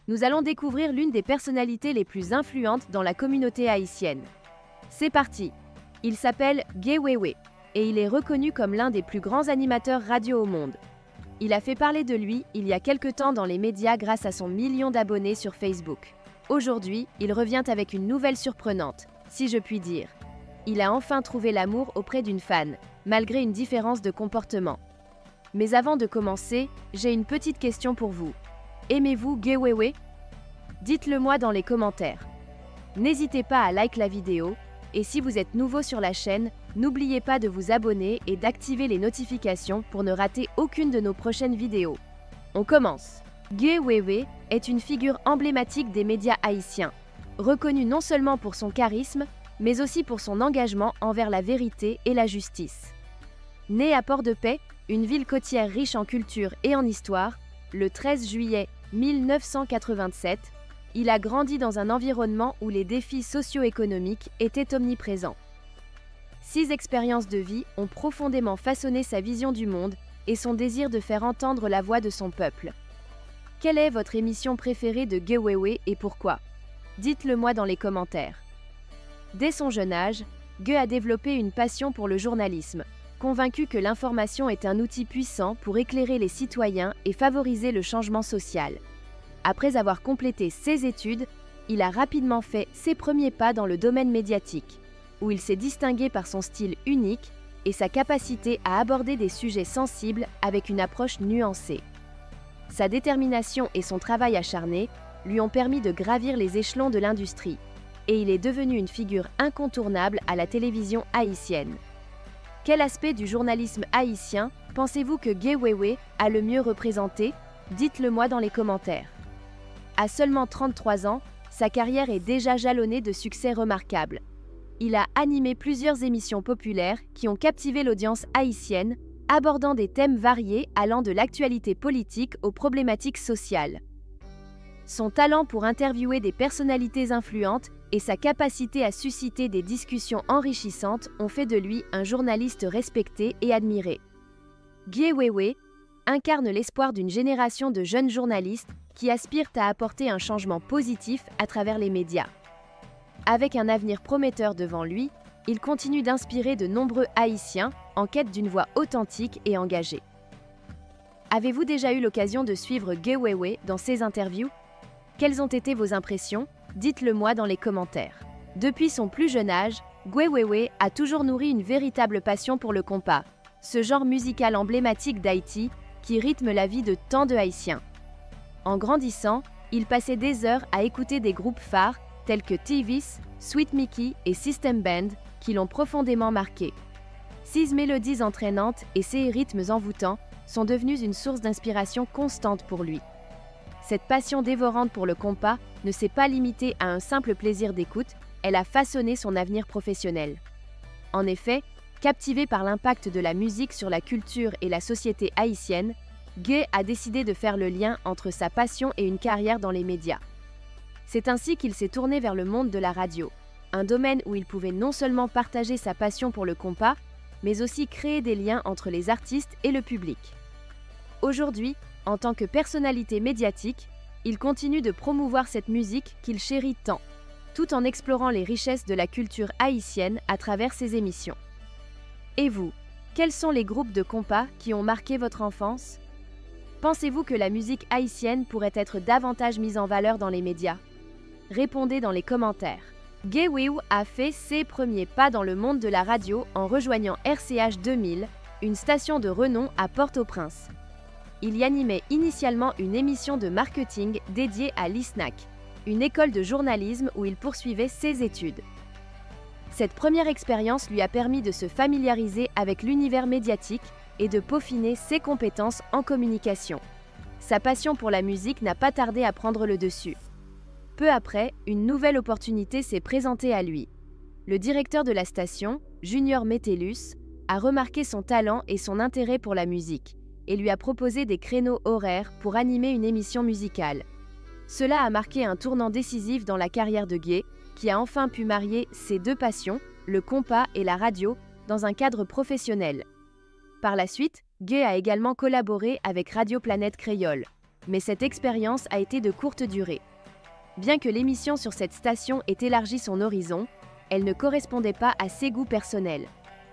nous allons découvrir l'une des personnalités les plus influentes dans la communauté haïtienne. C'est parti! Il s'appelle Gué Wéwé et il est reconnu comme l'un des plus grands animateurs radio au monde. Il a fait parler de lui il y a quelque temps dans les médias grâce à son million d'abonnés sur Facebook. Aujourd'hui, il revient avec une nouvelle surprenante, si je puis dire. Il a enfin trouvé l'amour auprès d'une fan, malgré une différence de comportement. Mais avant de commencer, j'ai une petite question pour vous. Aimez-vous Gué Wéwé? Dites-le moi dans les commentaires. N'hésitez pas à like la vidéo, et si vous êtes nouveau sur la chaîne, n'oubliez pas de vous abonner et d'activer les notifications pour ne rater aucune de nos prochaines vidéos. On commence! Gué Wéwé est une figure emblématique des médias haïtiens, reconnue non seulement pour son charisme, mais aussi pour son engagement envers la vérité et la justice. Né à Port-de-Paix, une ville côtière riche en culture et en histoire, le 13 juillet 1987, il a grandi dans un environnement où les défis socio-économiques étaient omniprésents. 6 expériences de vie ont profondément façonné sa vision du monde et son désir de faire entendre la voix de son peuple. Quelle est votre émission préférée de Gué Wéwé et pourquoi? Dites-le moi dans les commentaires. Dès son jeune âge, Gué a développé une passion pour le journalisme, convaincu que l'information est un outil puissant pour éclairer les citoyens et favoriser le changement social. Après avoir complété ses études, il a rapidement fait ses premiers pas dans le domaine médiatique, où il s'est distingué par son style unique et sa capacité à aborder des sujets sensibles avec une approche nuancée. Sa détermination et son travail acharné lui ont permis de gravir les échelons de l'industrie, et il est devenu une figure incontournable à la télévision haïtienne. Quel aspect du journalisme haïtien pensez-vous que Gué Wéwé a le mieux représenté? Dites-le moi dans les commentaires. À seulement 33 ans, sa carrière est déjà jalonnée de succès remarquables. Il a animé plusieurs émissions populaires qui ont captivé l'audience haïtienne, abordant des thèmes variés allant de l'actualité politique aux problématiques sociales. Son talent pour interviewer des personnalités influentes et sa capacité à susciter des discussions enrichissantes ont fait de lui un journaliste respecté et admiré. Gué Wéwé incarne l'espoir d'une génération de jeunes journalistes qui aspirent à apporter un changement positif à travers les médias. Avec un avenir prometteur devant lui, il continue d'inspirer de nombreux Haïtiens en quête d'une voix authentique et engagée. Avez-vous déjà eu l'occasion de suivre Gué Wéwé dans ses interviews? Quelles ont été vos impressions? Dites-le moi dans les commentaires. Depuis son plus jeune âge, Gué Wéwé a toujours nourri une véritable passion pour le compas, ce genre musical emblématique d'Haïti qui rythme la vie de tant de Haïtiens. En grandissant, il passait des heures à écouter des groupes phares tels que T-Vis, Sweet Mickey et System Band qui l'ont profondément marqué. Ses mélodies entraînantes et ses rythmes envoûtants sont devenus une source d'inspiration constante pour lui. Cette passion dévorante pour le compas ne s'est pas limitée à un simple plaisir d'écoute, elle a façonné son avenir professionnel. En effet, captivé par l'impact de la musique sur la culture et la société haïtienne, Gué a décidé de faire le lien entre sa passion et une carrière dans les médias. C'est ainsi qu'il s'est tourné vers le monde de la radio, un domaine où il pouvait non seulement partager sa passion pour le compas, mais aussi créer des liens entre les artistes et le public. Aujourd'hui, en tant que personnalité médiatique, il continue de promouvoir cette musique qu'il chérit tant, tout en explorant les richesses de la culture haïtienne à travers ses émissions. Et vous, quels sont les groupes de compas qui ont marqué votre enfance? Pensez-vous que la musique haïtienne pourrait être davantage mise en valeur dans les médias? Répondez dans les commentaires. Gué Wéwé a fait ses premiers pas dans le monde de la radio en rejoignant RCH 2000, une station de renom à Port-au-Prince. Il y animait initialement une émission de marketing dédiée à l'ISNAC, une école de journalisme où il poursuivait ses études. Cette première expérience lui a permis de se familiariser avec l'univers médiatique et de peaufiner ses compétences en communication. Sa passion pour la musique n'a pas tardé à prendre le dessus. Peu après, une nouvelle opportunité s'est présentée à lui. Le directeur de la station, Junior Metellus, a remarqué son talent et son intérêt pour la musique et lui a proposé des créneaux horaires pour animer une émission musicale. Cela a marqué un tournant décisif dans la carrière de Gué, qui a enfin pu marier ses deux passions, le compas et la radio, dans un cadre professionnel. Par la suite, Gué a également collaboré avec Radio Planète Créole. mais cette expérience a été de courte durée. Bien que l'émission sur cette station ait élargi son horizon, elle ne correspondait pas à ses goûts personnels.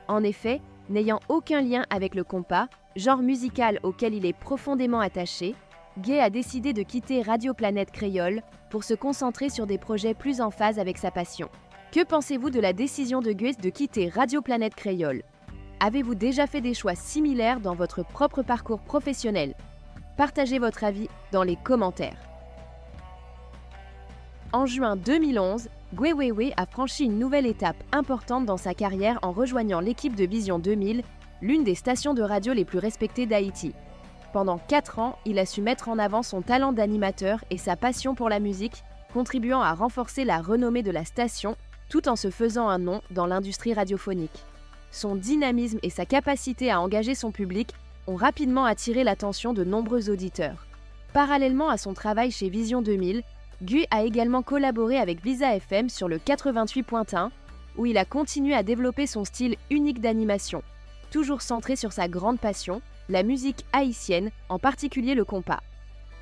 En effet, n'ayant aucun lien avec le compas, genre musical auquel il est profondément attaché, Guy a décidé de quitter Radio Planète Créole pour se concentrer sur des projets plus en phase avec sa passion. Que pensez-vous de la décision de Guy de quitter Radio Planète Créole? Avez-vous déjà fait des choix similaires dans votre propre parcours professionnel? Partagez votre avis dans les commentaires. En juin 2011, Gué Wéwé a franchi une nouvelle étape importante dans sa carrière en rejoignant l'équipe de Vision 2000, l'une des stations de radio les plus respectées d'Haïti. Pendant 4 ans, il a su mettre en avant son talent d'animateur et sa passion pour la musique, contribuant à renforcer la renommée de la station tout en se faisant un nom dans l'industrie radiophonique. Son dynamisme et sa capacité à engager son public ont rapidement attiré l'attention de nombreux auditeurs. Parallèlement à son travail chez Vision 2000, Guy a également collaboré avec Visa FM sur le 88.1, où il a continué à développer son style unique d'animation, toujours centré sur sa grande passion, la musique haïtienne, en particulier le compas.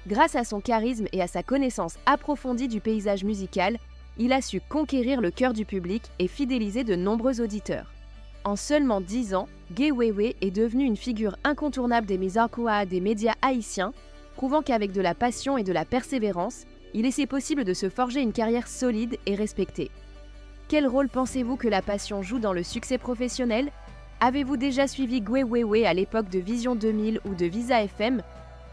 Grâce à son charisme et à sa connaissance approfondie du paysage musical, il a su conquérir le cœur du public et fidéliser de nombreux auditeurs. En seulement 10 ans, Gué Wéwé est devenu une figure incontournable des Mizarkoua des médias haïtiens, prouvant qu'avec de la passion et de la persévérance, il est possible de se forger une carrière solide et respectée. Quel rôle pensez-vous que la passion joue dans le succès professionnel? Avez-vous déjà suivi Gué Wéwé à l'époque de Vision 2000 ou de Visa FM?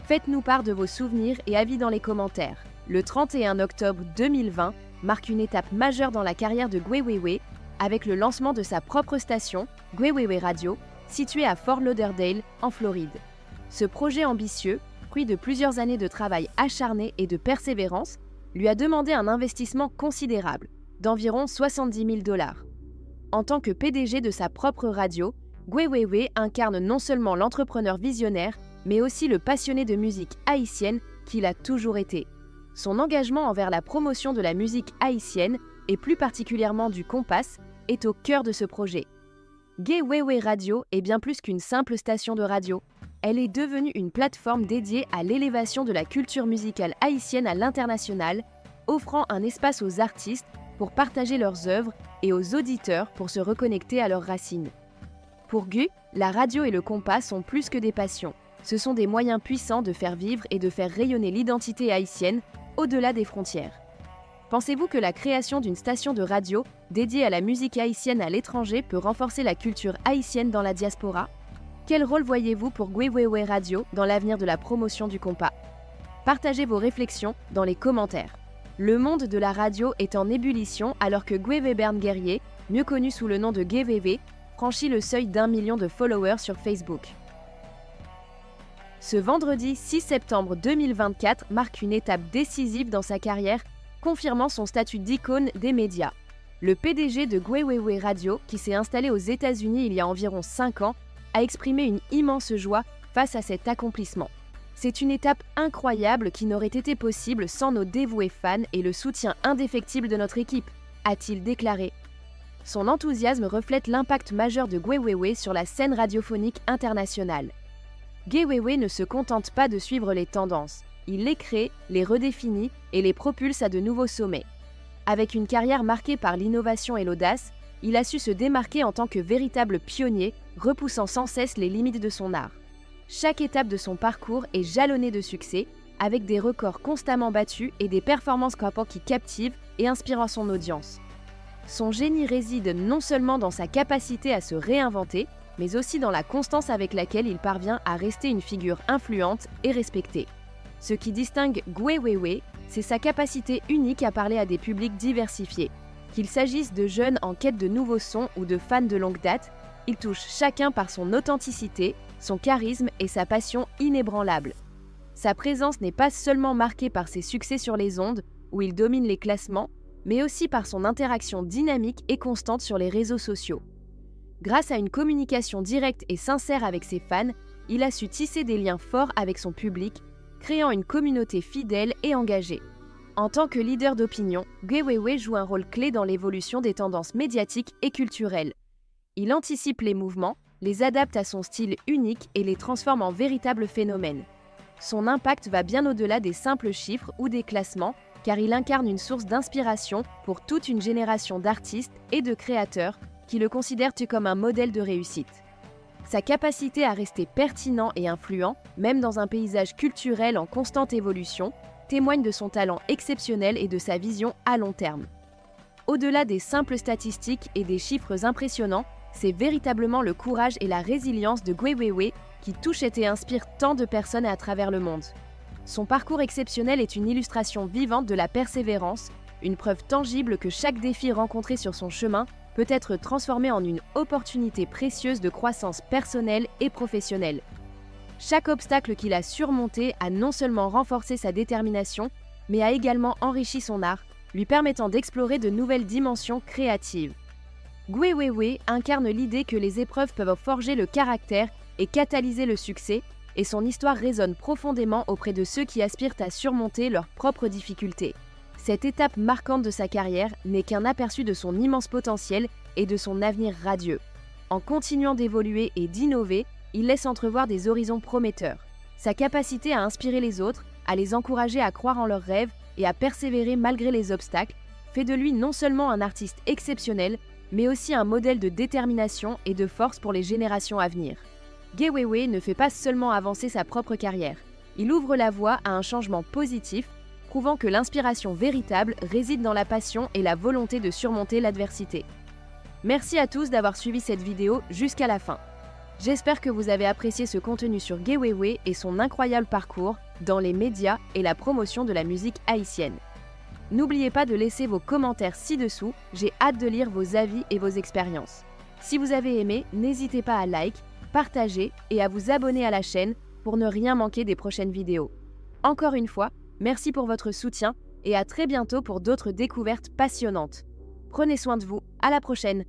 Faites-nous part de vos souvenirs et avis dans les commentaires. Le 31 octobre 2020 marque une étape majeure dans la carrière de Gué Wéwé, avec le lancement de sa propre station, Gué Wéwé Radio, située à Fort Lauderdale, en Floride. Ce projet ambitieux, fruit de plusieurs années de travail acharné et de persévérance, lui a demandé un investissement considérable, d'environ 70 000 $. En tant que PDG de sa propre radio, Gué Wéwé incarne non seulement l'entrepreneur visionnaire, mais aussi le passionné de musique haïtienne qu'il a toujours été. Son engagement envers la promotion de la musique haïtienne, et plus particulièrement du compas, est au cœur de ce projet. Gué Wéwé Radio est bien plus qu'une simple station de radio. Elle est devenue une plateforme dédiée à l'élévation de la culture musicale haïtienne à l'international, offrant un espace aux artistes pour partager leurs œuvres et aux auditeurs pour se reconnecter à leurs racines. Pour Guy, la radio et le compas sont plus que des passions. Ce sont des moyens puissants de faire vivre et de faire rayonner l'identité haïtienne au-delà des frontières. Pensez-vous que la création d'une station de radio dédiée à la musique haïtienne à l'étranger peut renforcer la culture haïtienne dans la diaspora? Quel rôle voyez-vous pour Gué Wéwé Radio dans l'avenir de la promotion du compas? Partagez vos réflexions dans les commentaires. Le monde de la radio est en ébullition alors que Gué Wéberne Guerrier, mieux connu sous le nom de Gué Wéwé, franchit le seuil d'1 million de followers sur Facebook. Ce vendredi 6 septembre 2024 marque une étape décisive dans sa carrière, confirmant son statut d'icône des médias. Le PDG de Gué Wéwé Radio, qui s'est installé aux États-Unis il y a environ 5 ans, a exprimé une immense joie face à cet accomplissement. C'est une étape incroyable qui n'aurait été possible sans nos dévoués fans et le soutien indéfectible de notre équipe, a-t-il déclaré. Son enthousiasme reflète l'impact majeur de Gué Wéwé sur la scène radiophonique internationale. Gué Wéwé ne se contente pas de suivre les tendances. Il les crée, les redéfinit et les propulse à de nouveaux sommets. Avec une carrière marquée par l'innovation et l'audace, il a su se démarquer en tant que véritable pionnier, repoussant sans cesse les limites de son art. Chaque étape de son parcours est jalonnée de succès, avec des records constamment battus et des performances qui captivent et inspirant son audience. Son génie réside non seulement dans sa capacité à se réinventer, mais aussi dans la constance avec laquelle il parvient à rester une figure influente et respectée. Ce qui distingue Gué Wéwé, c'est sa capacité unique à parler à des publics diversifiés. Qu'il s'agisse de jeunes en quête de nouveaux sons ou de fans de longue date, il touche chacun par son authenticité, son charisme et sa passion inébranlable. Sa présence n'est pas seulement marquée par ses succès sur les ondes, où il domine les classements, mais aussi par son interaction dynamique et constante sur les réseaux sociaux. Grâce à une communication directe et sincère avec ses fans, il a su tisser des liens forts avec son public, créant une communauté fidèle et engagée. En tant que leader d'opinion, Gué Wéwé joue un rôle clé dans l'évolution des tendances médiatiques et culturelles. Il anticipe les mouvements, les adapte à son style unique et les transforme en véritables phénomènes. Son impact va bien au-delà des simples chiffres ou des classements, car il incarne une source d'inspiration pour toute une génération d'artistes et de créateurs qui le considèrent comme un modèle de réussite. Sa capacité à rester pertinent et influent, même dans un paysage culturel en constante évolution, témoigne de son talent exceptionnel et de sa vision à long terme. Au-delà des simples statistiques et des chiffres impressionnants, c'est véritablement le courage et la résilience de Gui Weiwei qui touchent et inspirent tant de personnes à travers le monde. Son parcours exceptionnel est une illustration vivante de la persévérance, une preuve tangible que chaque défi rencontré sur son chemin peut être transformé en une opportunité précieuse de croissance personnelle et professionnelle. Chaque obstacle qu'il a surmonté a non seulement renforcé sa détermination, mais a également enrichi son art, lui permettant d'explorer de nouvelles dimensions créatives. Gui Weiwei incarne l'idée que les épreuves peuvent forger le caractère et catalyser le succès, et son histoire résonne profondément auprès de ceux qui aspirent à surmonter leurs propres difficultés. Cette étape marquante de sa carrière n'est qu'un aperçu de son immense potentiel et de son avenir radieux. En continuant d'évoluer et d'innover, il laisse entrevoir des horizons prometteurs. Sa capacité à inspirer les autres, à les encourager à croire en leurs rêves et à persévérer malgré les obstacles, fait de lui non seulement un artiste exceptionnel, mais aussi un modèle de détermination et de force pour les générations à venir. Gui Weiwei ne fait pas seulement avancer sa propre carrière, il ouvre la voie à un changement positif, prouvant que l'inspiration véritable réside dans la passion et la volonté de surmonter l'adversité. Merci à tous d'avoir suivi cette vidéo jusqu'à la fin. J'espère que vous avez apprécié ce contenu sur Gui Weiwei et son incroyable parcours dans les médias et la promotion de la musique haïtienne. N'oubliez pas de laisser vos commentaires ci-dessous, j'ai hâte de lire vos avis et vos expériences. Si vous avez aimé, n'hésitez pas à like, partager et à vous abonner à la chaîne pour ne rien manquer des prochaines vidéos. Encore une fois, merci pour votre soutien et à très bientôt pour d'autres découvertes passionnantes. Prenez soin de vous, à la prochaine!